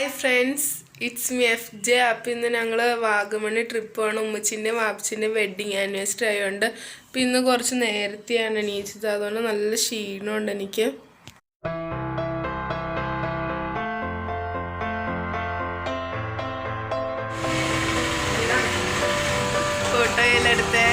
Hi friends, it's me FJ. അപ്പം ഇന്ന് ഞങ്ങൾ വാഗമണ് ട്രിപ്പാണ്. ഉമ്മച്ചിൻ്റെ വാപ്പച്ചിൻ്റെ വെഡ്ഡിങ് ആനിവേഴ്സറി ആയതുകൊണ്ട് അപ്പം ഇന്ന് കുറച്ച് നേരത്തെയാണ് എണീച്ചത്. അതുകൊണ്ട് നല്ല ക്ഷീണമുണ്ട് എനിക്ക്. ഫോട്ടോയിലെടുത്തേ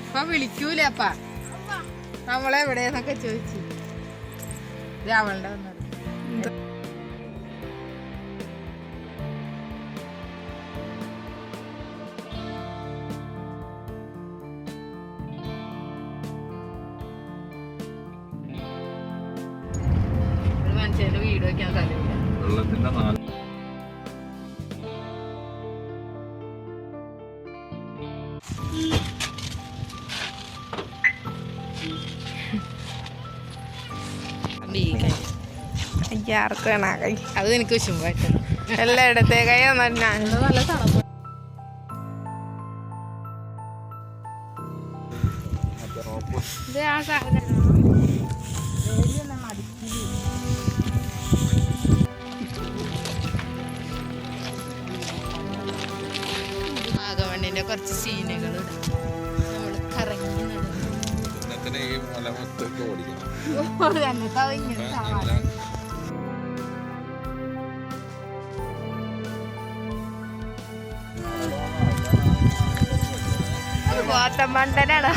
ഇപ്പൊ വിളിക്കൂലേ അപ്പ നമ്മളെവിടെന്നൊക്കെ ചോദിച്ചു. അവളുടെ വന്നത് ഒരു മനുഷ്യന്റെ വീട് വെക്കാൻ സ്ഥലമില്ല. അത് എനിക്ക് വിഷമമായിട്ട് എല്ലായിടത്തേക്കായി നല്ല തണുപ്പ്. വാഗമണ്ണിന്റെ കുറച്ച് സീനുകൾ നമ്മള് കറങ്ങി ഗോത്തമണ്ടനാണോ?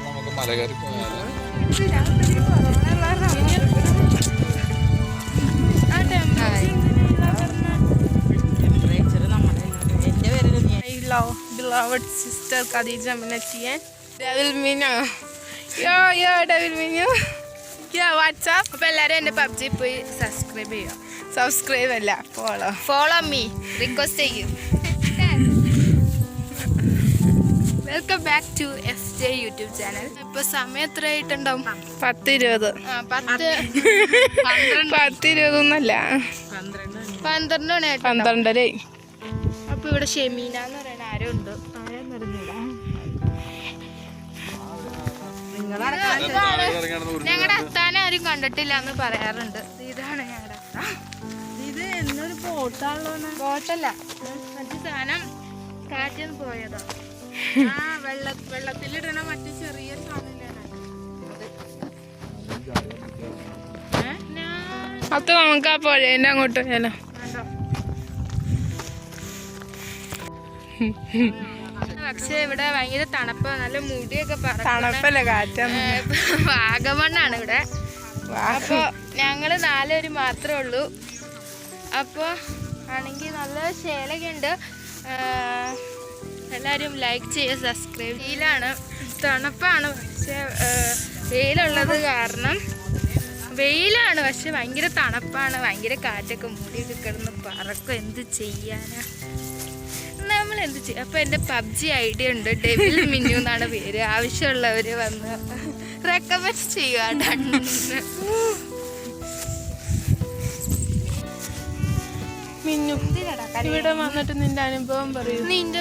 നമുക്ക് മലകയറി പോയാലോ? Beloved sister Khadija Minati and Devil Mino. Yo, Devil Mino. Yeah, what's up? അപ്പോൾ എല്ലാവരും എൻ്റെ PUBG പോയി സബ്സ്ക്രൈബ് ചെയ്യുക. സബ്സ്ക്രൈബ് അല്ല, ഫോളോ മീ, റിക്വസ്റ്റ് ചെയ്യും. Welcome back to FJ YouTube channel. ഇപ്പോൾ സമയം എത്ര ആയിട്ടുണ്ടാവും? 10:20. 10:20 12 12:30. അപ്പോൾ ഇവിടെ ഷെമീന എന്ന് പറയുന്ന ആരോ ഉണ്ട്. ഞങ്ങളുടെ അത്താനെ ആരും കണ്ടിട്ടില്ല എന്ന് പറയാറുണ്ട്. ഇതാണ് ഞങ്ങളുടെ അത്ത. ഇത് എന്നൊരു ബോട്ടാണല്ലോ. ബോട്ടല്ല, മറ്റു സാധനം കാറ്റിൽ പോയതാ. വെള്ളത്തിലിടണ മറ്റു ചെറിയ അത് നമുക്ക് ആ പുഴേന്റെ അങ്ങോട്ട് പോയാലോ. പക്ഷെ ഇവിടെ ഭയങ്കര തണുപ്പ്, നല്ല മുടിയൊക്കെ തണുപ്പല്ല കാറ്റാണ്. വാഗമണ്ണാണ് ഇവിടെ. അപ്പൊ ഞങ്ങള് 4 പേര് മാത്രമേ ഉള്ളൂ. അപ്പൊ ആണെങ്കിൽ നല്ല ശേലൊക്കെ ഉണ്ട്. എല്ലാവരും ലൈക്ക് ചെയ്യുക, സബ്സ്ക്രൈബ്. വെയിലാണ്, തണുപ്പാണ്. പക്ഷെ വെയിലുള്ളത് കാരണം വെയിലാണ്, പക്ഷെ ഭയങ്കര തണുപ്പാണ്, ഭയങ്കര കാറ്റൊക്കെ മുടിയൊക്കെ കിടന്ന് പറക്കും. എന്ത് ചെയ്യാനാ, നമ്മൾ എന്ത് ചെയ്യും. അപ്പോൾ എൻ്റെ PUBG ID ഉണ്ട്, ഡെവിൽ മിന്നു എന്നാണ് പേര്. ആവശ്യമുള്ളവർ വന്ന് റെക്കമെൻഡ് ചെയ്യുക. മിന്നു, ഇവിടെ വന്നിട്ട് നിന്റെ അനുഭവം പറയൂ. നിന്റെ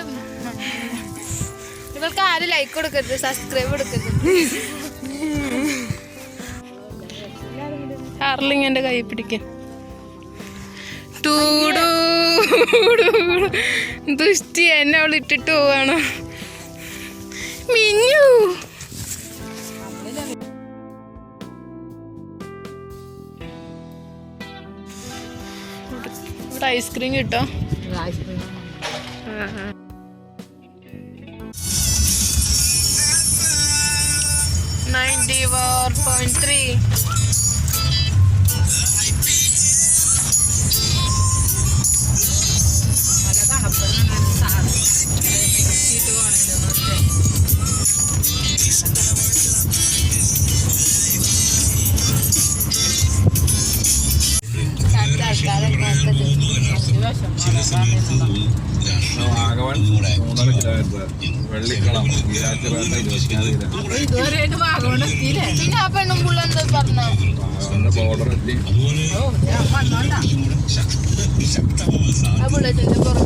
ഇവർക്ക് ആരും ലൈക്ക് കൊടുക്കരുത്, സബ്സ്ക്രൈബ് കൊടുക്കരുത്. ഹാർലിങ് എൻ്റെ കൈ പിടിക്കാൻ. ദുഷ്ടി, എന്നെ അവൾ ഇട്ടിട്ട് പോവാണ്. മിന്നു, ഇവിടെ ഐസ്ക്രീം കിട്ടോ? 94.3. വാഗമൺ 3.5 കിലോമീറ്റർ, വെള്ളിക്കളം പിന്നെ ആ പെണ്ണും പുള്ള എന്താ പറഞ്ഞ വാഗമണിന്റെ ബോർഡർ എത്തി. ആ ബുള്ളറ്റിന്റെ പുറകിൽ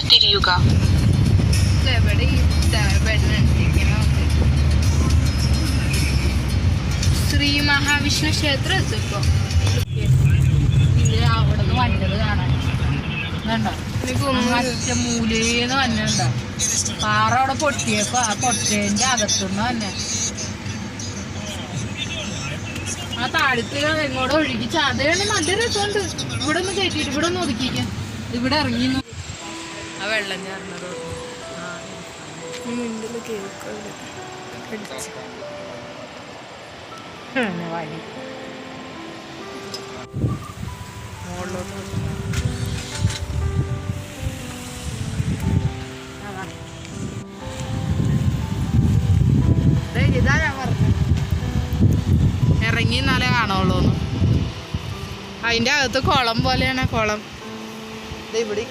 തിരിയുക. ശ്രീ മഹാവിഷ്ണു ക്ഷേത്രം എത്തിപ്പോ അവിടെ നിന്ന് വന്നത് കാണാൻ മൂലേന്ന് വന്നിട്ടുണ്ടോ. പാറ അവിടെ പൊട്ടിയപ്പോ ആ പൊട്ടേന്റെ അകത്തുനിന്ന് തന്നെ ആ താഴത്ത് എങ്ങോട്ട് ഒഴുകി ചാതയാണ്. നല്ല രസമുണ്ട്. ഇവിടെ ഒന്ന് കയറ്റിട്ട് ഇവിടെ ഒന്ന് ഒതുക്കിക്കാൻ. ഇവിടെ ഇറങ്ങി ആ വെള്ളം ചേർന്നത് വഴി ഇതാ ഞാൻ പറഞ്ഞു ഇറങ്ങി എന്നാലേ കാണുള്ളൂന്ന്. അതിന്റെ അകത്ത് കുളം പോലെയാണ്. കുളം ഇവിടെ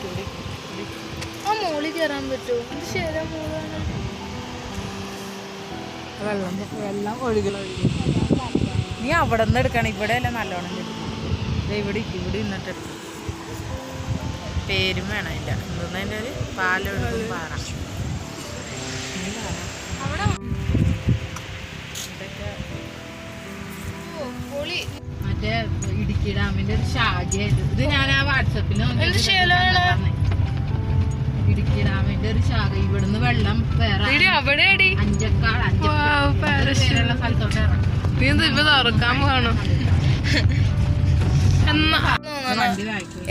ആ മോളിൽ കയറാൻ പറ്റുമോ? ശരി, മോളാണ്. വെള്ളം ഒഴുകി നീ അവിടെ നിന്ന് എടുക്കണം. ഇവിടെ അല്ല നല്ലോണം ഇവിടെ നിന്നിട്ട് എടുക്കണം. പേരും വേണം. ഇല്ല എന്തെന്നതിൻ്റെ ഒരു പാലൊഴുകും പാറ. മറ്റേ ഇടുക്കി ഡാമിന്റെ ഒരു ശാഖയായിട്ട് ഇത് ഞാൻ ആ വാട്സപ്പിൽ ഇടുക്കി ഡാമിന്റെ ഒരു ശാഖ. ഇവിടുന്ന് വെള്ളം വേറെ പേരുള്ള സ്ഥലത്തോട്ട് തുറക്കാൻ പോകണോ?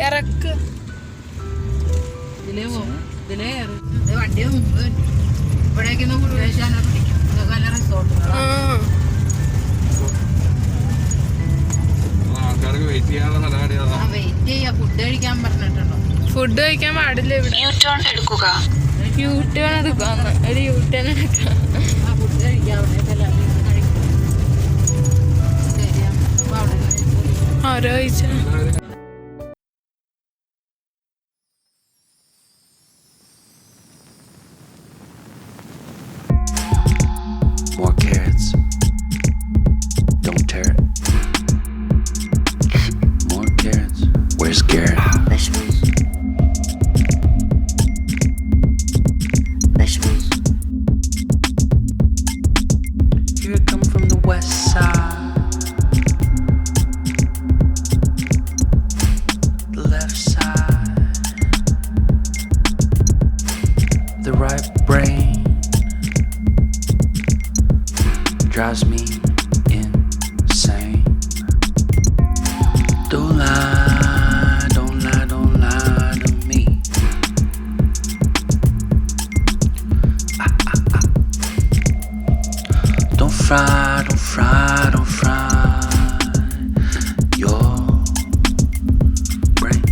ഇറക്ക് ഇതിലേ പോകും. ഇതിലേ വണ്ടി മുമ്പ് ഇവിടേക്ക് കുടിവെച്ചാൽ പിടിക്കും. ഇതൊക്കെ നല്ല റിസോർട്ടുകളാണ്. ആൾക്കാർക്ക് വെയിറ്റ് ചെയ്യാനുള്ള സ്ഥലമാണ്. വെയിറ്റ് ചെയ്യാ. ഫുഡ് കഴിക്കാൻ പറഞ്ഞിട്ടുണ്ടോ? ഫുഡ് കഴിക്കാൻ പാടില്ല ഇവിടെ. യൂട്ടേൺ എടുക്കുക. യൂട്ടേൺ എടുക്കാന്ന് ഒരു യൂട്ടേൺ എടുക്കാം. ഫുഡ് കഴിക്കാം. അവിടെ ആരോ കഴിച്ച More carrots. Don't tear it. More carrots. Where's Garrett? Vegetables. brain drives me insane. Don't lie, don't lie, don't lie to me. Don't fry, don't fry, don't fry your brain.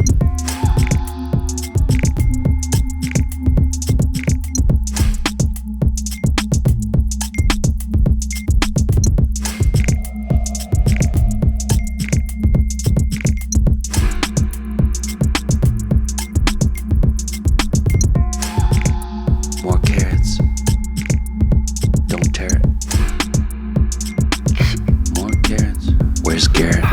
More carrots. Don't tear it. More carrots. Where's Garrett?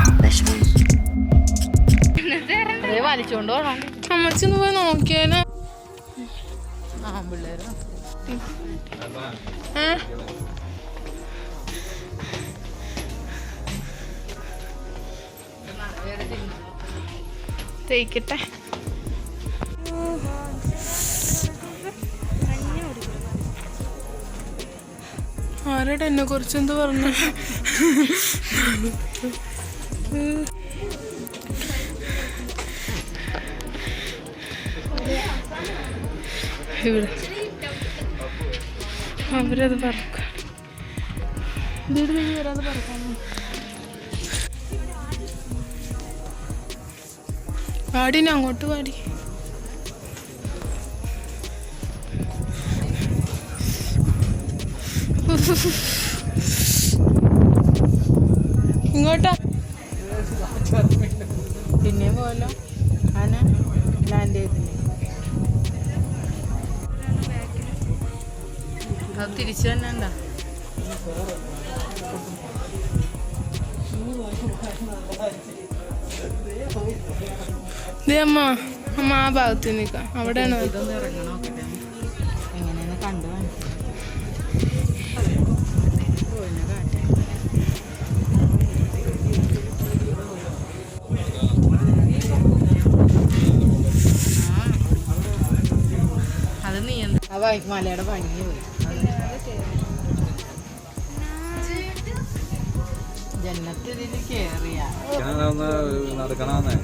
അതേ വലിച്ചോണ്ട് പോണം. അമ്മച്ചൊന്ന് പോയി നോക്കിയാലോ? ആ പിള്ളേര് തേക്കട്ടെ. ആരോട് എന്നെ കുറിച്ചെന്ത് പറഞ്ഞു? ഇവിടെ അവരത് പറക്കാം. വരാതെ പറക്കാം. പാടിനെ അങ്ങോട്ട് പാടി. ഇങ്ങോട്ടാ പിന്നെ പോലോ ആന ലാൻഡ് ചെയ്തില്ലേ? അത് തിരിച്ചു തന്നെ എന്താ അമ്മ അമ്മ ആ ഭാഗത്ത് നിൽക്കാം. അവിടെയാണ് ഇതൊന്ന് ഇറങ്ങണം നോക്കട്ടെ എങ്ങനെയാന്ന് കണ്ടു അത് നീ എന്താ ആ മലയുടെ പണി പോയി ജന്നത്തിൽ കേറിയ ഞാനൊന്ന് നടക്കണമെന്നേ.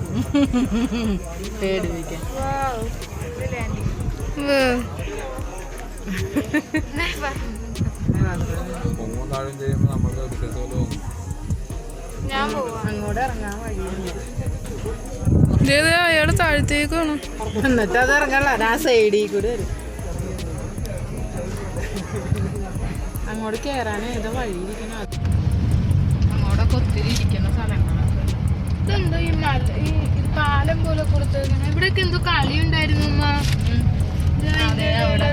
പേടിപ്പിക്കാൻ പൊങ്ങും താഴും ചെയ്യുമ്പോൾ നമ്മൾക്ക് ഡിസ്റ്റൻസ് തോന്നും. അങ്ങോട്ട് ഇറങ്ങാൻ വഴിയുണ്ട് അയാള് താഴത്തേക്കാണ്. എന്നിട്ട് അത് ഇറങ്ങാനുള്ള ആ സൈഡിൽ കൂടെ വരും. അങ്ങോട്ട് കയറാൻ ഏതോ വഴിയിരിക്കണ അങ്ങോട്ടൊക്കെ ഒത്തിരി ഇരിക്കുന്ന സ്ഥലങ്ങളൊക്കെ. ഇതെന്തോ ഈ മല ഈ പാലം പോലെ കൊടുത്തേക്കണ. ഇവിടെയൊക്കെ എന്തോ കളി ഉണ്ടായിരുന്നു അമ്മ. അതെ അവിടെ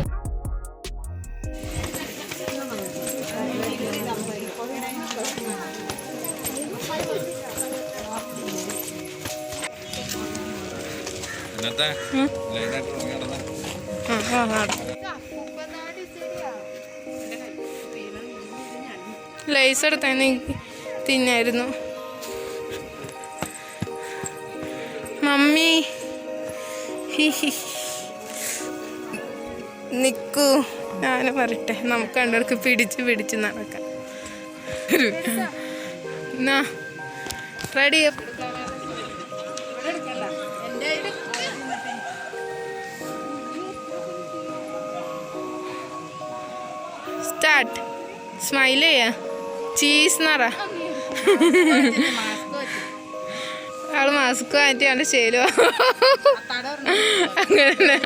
ഇന്നത്തെ ലൈനായിട്ട് തുടങ്ങി നടന്നേ. ലൈസ് എടുത്താൽ തിന്നായിരുന്നു. മമ്മി നിക്കൂ, ഞാൻ പറയട്ടെ. നമുക്ക് രണ്ടുപേർക്ക് പിടിച്ച് നടക്കാം. എന്നാ റെഡി? സ്റ്റാർട്ട്. സ്മൈൽ ചെയ്യാ. ചീസ് എന്നറ. ആള് മാസ്ക് മാറ്റി അവൻ്റെ ശേലോ അങ്ങനെ